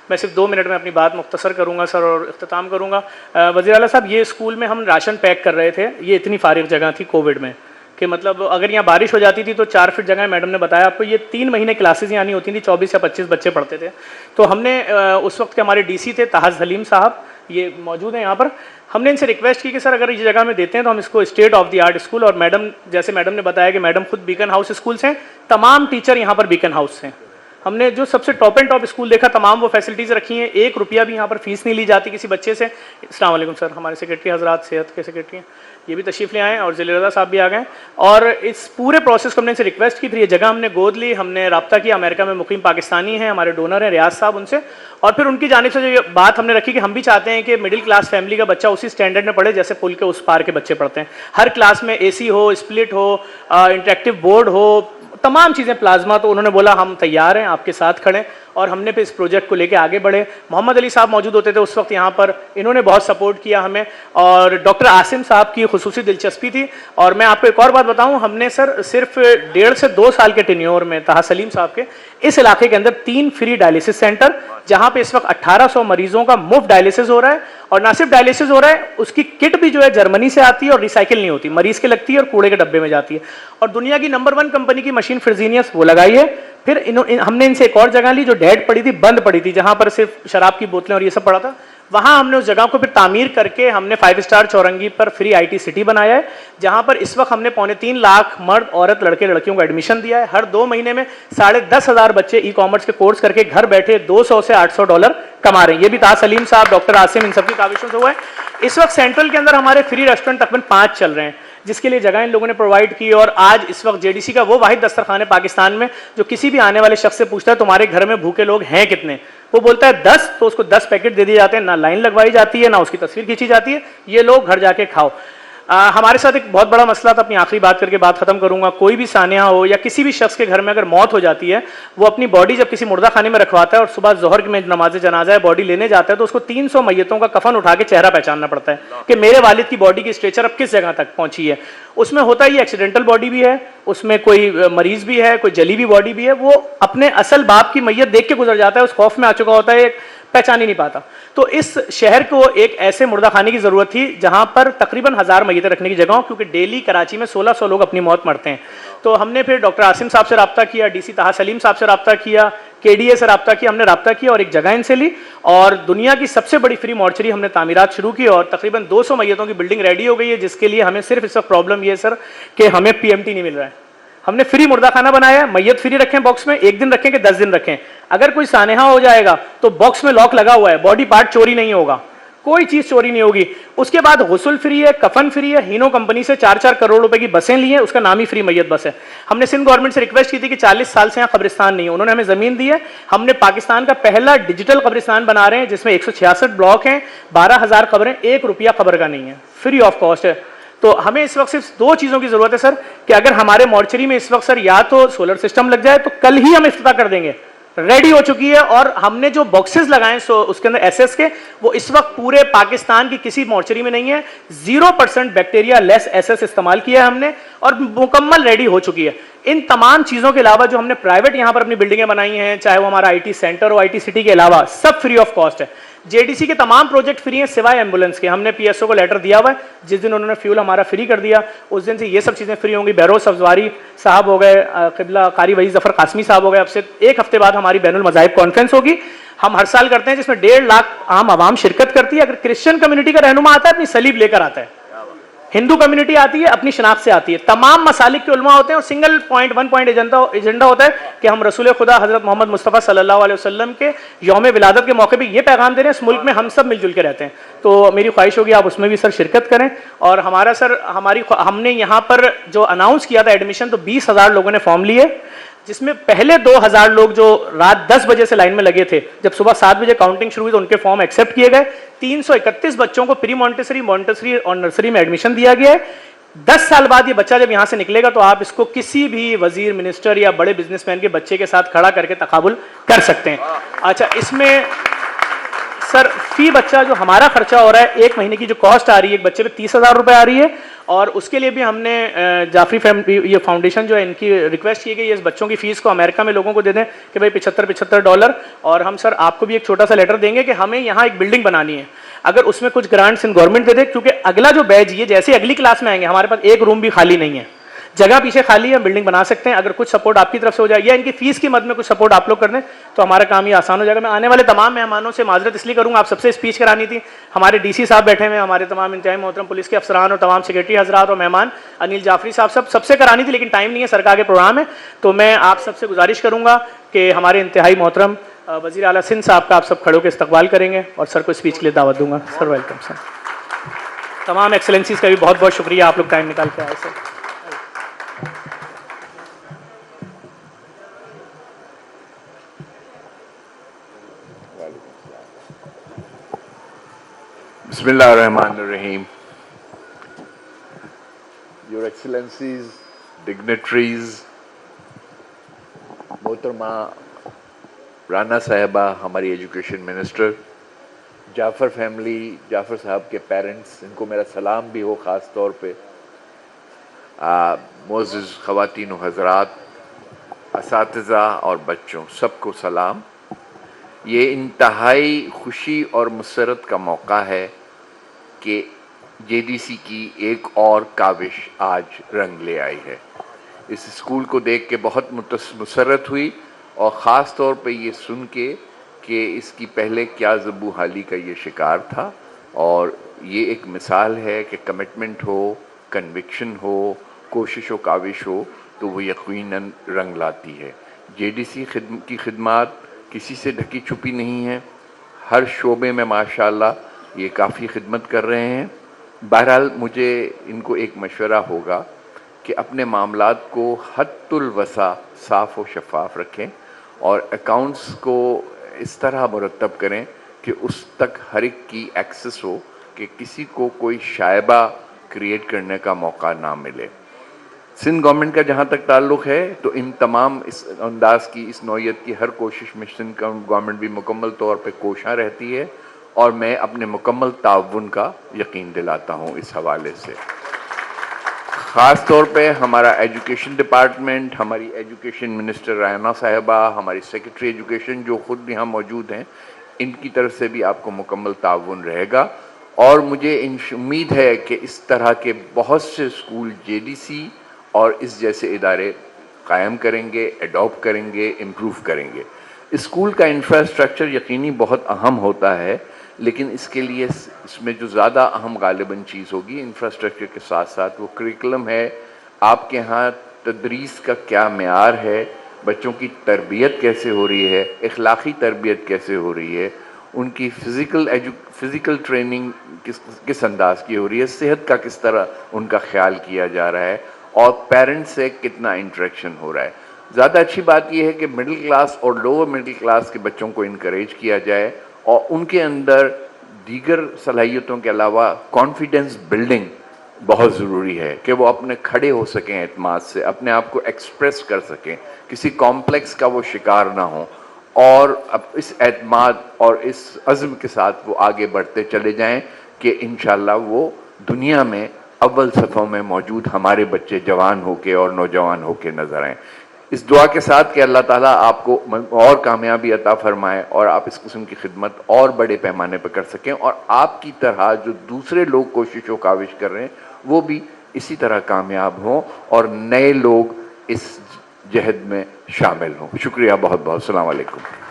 मैं सिर्फ 2 मिनट में अपनी बात मुख्तसर करूँगा सर और इख्तिताम करूँगा। वज़ीर आला साहब, ये स्कूल में हम राशन पैक कर रहे थे, ये इतनी फारिग जगह थी कोविड में कि मतलब अगर यहाँ बारिश हो जाती थी तो 4 फीट जगह, मैडम ने बताया आपको, ये 3 महीने क्लासेज यहाँ नहीं होती थी, 24 या 25 बच्चे पढ़ते थे। तो हमने उस वक्त के हमारे DC थे ताज हलीम साहब, ये मौजूद हैं यहाँ पर, हमने इनसे रिक्वेस्ट की कि सर अगर इस जगह में देते हैं तो हम इसको state of the art school, और मैडम जैसे मैडम ने बताया कि मैडम खुद बीकन हाउस स्कूल से हैं, तमाम टीचर यहाँ पर बीकन हाउस से हैं। हमने जो सबसे टॉप एंड टॉप स्कूल देखा, तमाम वो फैसिलिटीज़ रखी हैं, 1 रुपया भी यहाँ पर फीस नहीं ली जाती किसी बच्चे से। अस्सलाम वालेकुम सर, हमारे सेक्रेटरी हजरात, सेहत के सेक्रेटरी हैं, ये भी तशरीफ़ ले आए हैं, और ज़िले रज़ा साहब भी आ गए। और इस पूरे प्रोसेस को हमने इनसे रिक्वेस्ट की, फिर ये जगह हमने गोद ली, हमने रब्ता किया, अमेरिका में मुकीम पाकिस्तानी हैं, हमारे डोनर हैं रियाज साहब, उनसे, और फिर उनकी जानिब से जो ये बात हमने रखी कि हम भी चाहते हैं कि मिडिल क्लास फैमिली का बच्चा उसी स्टैंडर्ड में पढ़े जैसे पुल के उस पार के बच्चे पढ़ते हैं। हर क्लास में AC हो, स्प्लिट हो, इंटरेक्टिव बोर्ड हो, तमाम चीज़ें, प्लाज्मा। तो उन्होंने बोला हम तैयार हैं, आपके साथ खड़े, और हमने फिर इस प्रोजेक्ट को लेके आगे बढ़े। मोहम्मद अली साहब मौजूद होते थे उस वक्त यहाँ पर, इन्होंने बहुत सपोर्ट किया हमें, और डॉक्टर आसिम साहब की खुसूसी दिलचस्पी थी। और मैं आपको एक और बात बताऊँ, हमने सर सिर्फ 1.5 से 2 साल के टेन्योर में ताहा सलीम साहब के इस इलाके के अंदर 3 फ्री डायलिसिस सेंटर, जहाँ पे इस वक्त 1800 मरीजों का मुफ्त डायलिसिस हो रहा है, और ना सिर्फ डायलिसिस हो रहा है, उसकी किट भी जो है जर्मनी से आती है और रिसाइकिल नहीं होती, मरीज के लगती है और कूड़े के डब्बे में जाती है। और दुनिया की नंबर 1 कंपनी की मशीन फ्रिजीनियस वो लगाई है। फिर हमने इनसे एक और जगह ली जो डेड पड़ी थी, बंद पड़ी थी, जहां पर सिर्फ शराब की बोतलें और ये सब पड़ा था। वहां हमने उस जगह को फिर तामीर करके हमने 5 स्टार चौरंगी पर फ्री IT सिटी बनाया है, जहां पर इस वक्त हमने 3.25 लाख मर्द, औरत, लड़के, लड़कियों को एडमिशन दिया है। हर 2 महीने में 10,500 बच्चे ई-कॉमर्स के कोर्स करके घर बैठे $200 से $800 कमा रहे हैं। ये भी ताज सलीम साहब, डॉक्टर आसिम, इन सबकी काविशों से हुआ है। इस वक्त सेंट्रल के अंदर हमारे फ्री रेस्टोरेंट तकरीबन 5 चल रहे हैं, जिसके लिए जगह इन लोगों ने प्रोवाइड की। और आज इस वक्त JDC का वो वाहिद दस्तरखान है पाकिस्तान में जो किसी भी आने वाले शख्स से पूछता है तुम्हारे घर में भूखे लोग हैं कितने, वो बोलता है 10, तो उसको 10 पैकेट दे दिए जाते हैं, ना लाइन लगवाई जाती है, ना उसकी तस्वीर खींची जाती है, ये लोग घर जाके खाओ। हमारे साथ एक बहुत बड़ा मसला था, अपनी आखिरी बात करके बात खत्म करूंगा। कोई भी सानिया हो या किसी भी शख्स के घर में अगर मौत हो जाती है, वो अपनी बॉडी जब किसी मुर्दा खाने में रखवाता है और सुबह जोहर में नमाज जनाजा है बॉडी लेने जाता है, तो उसको 300 मैयतों का कफन उठा के चेहरा पहचानना पड़ता है कि मेरे वालिद की बॉडी की स्ट्रेचर अब किस जगह तक पहुंची है। उसमें होता ही एक्सीडेंटल बॉडी भी है, उसमें कोई मरीज भी है, कोई जली हुई बॉडी भी है, वो अपने असल बाप की मैयत देख के गुजर जाता है, उस खौफ में आ चुका होता है, पहचान ही नहीं पाता। तो इस शहर को एक ऐसे मुर्दा खाने की जरूरत थी जहां पर तकरीबन 1000 मैयतें रखने की जगह हो, क्योंकि डेली कराची में 1600 लोग अपनी मौत मरते हैं। तो हमने फिर डॉक्टर आसिम साहब से रब्ता किया, DC ताहा सलीम साहब से रब्ता किया, KDA से रब्ता किया, हमने रब्ता किया और एक जगह इनसे ली, और दुनिया की सबसे बड़ी फ्री मॉर्चरी हमने तामीरात शुरू की, और तकरीबन 200 मैयतों की बिल्डिंग रेडी हो गई है, जिसके लिए हमें सिर्फ इस वक्त प्रॉब्लम ये है सर कि हमें PMT नहीं मिल रहा है। हमने फ्री मुर्दा खाना बनाया, मैयत फ्री रखें बॉक्स में, 1 दिन रखें कि 10 दिन रखें। अगर कोई सानेहा हो जाएगा तो बॉक्स में लॉक लगा हुआ है, बॉडी पार्ट चोरी नहीं होगा, कोई चीज चोरी नहीं होगी। उसके बाद गुस्ल फ्री है, कफन फ्री है। हीनो कंपनी से 4-4 करोड़ रुपए की बसें ली हैं, उसका नाम ही फ्री मैयत बस है। हमने सिंध गवर्नमेंट से रिक्वेस्ट की थी कि 40 साल से यहाँ कब्रिस्तान नहीं है, उन्होंने हमें जमीन दी है। हमने पाकिस्तान का पहला डिजिटल कब्रिस्तान बना रहे हैं, जिसमें 166 ब्लॉक हैं, 12,000 कब्रें, 1 रुपया कब्र का नहीं है, फ्री ऑफ कॉस्ट है। तो हमें इस वक्त सिर्फ 2 चीजों की जरूरत है सर, कि अगर हमारे मॉर्चरी में इस वक्त सर या तो सोलर सिस्टम लग जाए, तो कल ही हम इफ्तिताह कर देंगे, रेडी हो चुकी है। और हमने जो बॉक्सेस लगाए उसके अंदर SS के, वो इस वक्त पूरे पाकिस्तान की किसी मॉर्चरी में नहीं है। 0% बैक्टीरिया लेस SS इस्तेमाल किया है हमने, और मुकम्मल रेडी हो चुकी है। इन तमाम चीजों के अलावा जो हमने प्राइवेट यहाँ पर अपनी बिल्डिंगें बनाई हैं, चाहे वो हमारा IT सेंटर हो, IT सिटी के अलावा, सब फ्री ऑफ कॉस्ट है। JDC के तमाम प्रोजेक्ट फ्री हैं सिवाय एम्बुलेंस के। हमने PSO को लेटर दिया हुआ है, जिस दिन उन्होंने फ्यूल हमारा फ्री कर दिया उस दिन से ये सब चीज़ें फ्री होंगी। बहरोज अफजवारी साहब हो गए, क़िबला कारी वही जफ़र कासमी साहब हो गए। अब से 1 हफ्ते बाद हमारी बैनुल मज़ाहिब कॉन्फ्रेंस होगी, हम हर साल करते हैं, जिसमें 1.5 लाख आम आवाम शिरकत करती है। अगर क्रिश्चियन कम्युनिटी का रहनुमा आता है, अपनी सलीब लेकर आता है, हिंदू कम्युनिटी आती है, अपनी शनाख्त से आती है, तमाम मसालिक के उलमा होते हैं, और सिंगल पॉइंट 1 पॉइंट एजेंडा होता है कि हम रसूल खुदा हजरत मोहम्मद मुस्तफ़ा सल्लल्लाहु अलैहि वसल्लम के यौम विलादत के मौके पे ये पैगाम दे रहे हैं, इस मुल्क में हम सब मिलजुल के रहते हैं। तो मेरी ख्वाहिश होगी आप उसमें भी सर शिरकत करें। और हमारा सर हमने यहाँ पर जो अनाउंस किया था एडमिशन, तो 20,000 लोगों ने फॉर्म लिए, जिसमें पहले 2,000 लोग जो रात 10 बजे से लाइन में लगे थे, जब सुबह 7 बजे काउंटिंग शुरू हुई तो उनके फॉर्म एक्सेप्ट किए गए। 331 बच्चों को प्री मॉन्टेसरी और नर्सरी में एडमिशन दिया गया है। 10 साल बाद ये बच्चा जब यहाँ से निकलेगा तो आप इसको किसी भी वजीर, मिनिस्टर या बड़े बिजनेसमैन के बच्चे के साथ खड़ा करके तकाबुल कर सकते हैं। अच्छा, इसमें सर फी बच्चा जो हमारा खर्चा हो रहा है, 1 महीने की जो कॉस्ट आ रही है एक बच्चे पे 30,000 रुपए आ रही है, और उसके लिए भी हमने जाफरी फैमिली ये फाउंडेशन जो है इनकी रिक्वेस्ट की गई है इस बच्चों की फ़ीस को अमेरिका में लोगों को दे दें कि भाई $75 और हम सर आपको भी एक छोटा सा लेटर देंगे कि हमें यहाँ एक बिल्डिंग बनानी है, अगर उसमें कुछ ग्रांट्स इन गवर्नमेंट दे दे, क्योंकि अगला जो बैच ये जैसे अगली क्लास में आएंगे हमारे पास एक रूम भी खाली नहीं है, जगह पीछे खाली है, बिल्डिंग बना सकते हैं। अगर कुछ सपोर्ट आपकी तरफ से हो जाए या इनकी फीस की मद में कुछ सपोर्ट आप लोग कर दें तो हमारा काम ये आसान हो जाएगा। मैं आने वाले तमाम मेहमानों से माजरत इसलिए करूंगा, आप सबसे स्पीच करानी थी, हमारे डीसी साहब बैठे हुए, हमारे तमाम इंतजामी मोहतरम पुलिस के अफसरान और तमाम सेक्रेटरी हजरात और मेहमान अनिल जाफरी साहब सबसे करानी थी, लेकिन टाइम नहीं है, सरकार के प्रोग्राम है। तो मैं आप सबसे गुजारिश करूंगा कि हमारे इंतहाई मोहतरम वज़ीर आला सिंध साहब का आप सब खड़ों के इस्तकबाल करेंगे और सर को स्पीच के लिए दावत दूंगा। Sir welcome sir. तमाम एक्सेलेंसीज का भी बहुत बहुत शुक्रिया, आप लोग टाइम निकाल के आए sir. Bismillahirrahmanirrahim. Your Excellencies, dignitaries, मोहतरमा राना साहिबा हमारी education minister, Jafar family, Jafar साहब के पेरेंट्स, इनको मेरा सलाम भी हो ख़ास तौर पे, मोअज़्ज़िज़ ख़वातीन व हज़रात, असातिज़ा और बच्चों, सबको सलाम। ये इंतहाई खुशी और मुसरत का मौका है कि जेडीसी की एक और काविश आज रंग ले आई है। इस स्कूल को देख के बहुत मुसरत हुई और ख़ास तौर पे ये सुन के कि इसकी पहले क्या ज़बू हाली का ये शिकार था, और ये एक मिसाल है कि कमिटमेंट हो, कन्विक्शन हो, कोशिश व काविश हो तो वो यकीनन रंग लाती है। जेडीसी की खिदमात किसी से ढकी छुपी नहीं है, हर शोबे में माशाअल्लाह ये काफ़ी खिदमत कर रहे हैं। बहरहाल मुझे इनको एक मशवरा होगा कि अपने मामलात को हद्दुल वसा साफ़ व शफ़ाफ रखें और अकाउंट्स को इस तरह मुरतब करें कि उस तक हर एक की एक्सेस हो कि किसी को कोई शायबा क्रिएट करने का मौका ना मिले। सिंध गवर्नमेंट का जहाँ तक ताल्लुक़ है तो इन तमाम इस अंदाज की, इस नौइयत की हर कोशिश में सिंध गवर्नमेंट भी मुकम्मल तौर पे कोशां रहती है और मैं अपने मुकम्मल ताउन का यकीन दिलाता हूँ इस हवाले से। ख़ास तौर पे हमारा एजुकेशन डिपार्टमेंट, हमारी एजुकेशन मिनिस्टर राना साहिबा, हमारी सेक्रेटरी एजुकेशन जो ख़ुद भी यहाँ मौजूद हैं, इनकी तरफ से भी आपको मुकम्मल ताउन रहेगा और मुझे उम्मीद है कि इस तरह के बहुत से स्कूल जेडीसी और इस जैसे इदारे कायम करेंगे, एडॉप्ट करेंगे, इम्प्रूव करेंगे। स्कूल का इंफ्रास्ट्रक्चर यकीनी बहुत अहम होता है, लेकिन इसके लिए इसमें जो ज़्यादा अहम गालिबन चीज़ होगी इंफ्रास्ट्रक्चर के साथ साथ वो करिकुलम है। आपके यहाँ तदरीस का क्या मेयार है, बच्चों की तरबियत कैसे हो रही है, इखलाकी तरबियत कैसे हो रही है, उनकी फ़िज़िकल ट्रेनिंग किस अंदाज की हो रही है, सेहत का किस तरह उनका ख्याल किया जा रहा है और पेरेंट्स से कितना इंटरेक्शन हो रहा है। ज़्यादा अच्छी बात यह है कि मिडिल क्लास और लोअर मिडिल क्लास के बच्चों को इनकरेज किया जाए और उनके अंदर दीगर सलाहियतों के अलावा कॉन्फिडेंस बिल्डिंग बहुत ज़रूरी है कि वो अपने खड़े हो सकें, एतमाद से अपने आप को एक्सप्रेस कर सकें, किसी कॉम्प्लेक्स का वो शिकार ना हो और अब इस एतमाद और इस अज़्म के साथ वो आगे बढ़ते चले जाएं कि इंशाअल्लाह वो दुनिया में अव्वल सफ़ों में मौजूद हमारे बच्चे जवान होके और नौजवान होके नज़र आएँ। इस दुआ के साथ कि अल्लाह ताला आपको और कामयाबी अता फरमाए और आप इस किस्म की खिदमत और बड़े पैमाने पर कर सकें और आपकी तरह जो दूसरे लोग कोशिश व काविश कर रहे हैं वो भी इसी तरह कामयाब हों और नए लोग इस जहद में शामिल हों। शुक्रिया बहुत बहुत। अस्सलाम वालेकुम।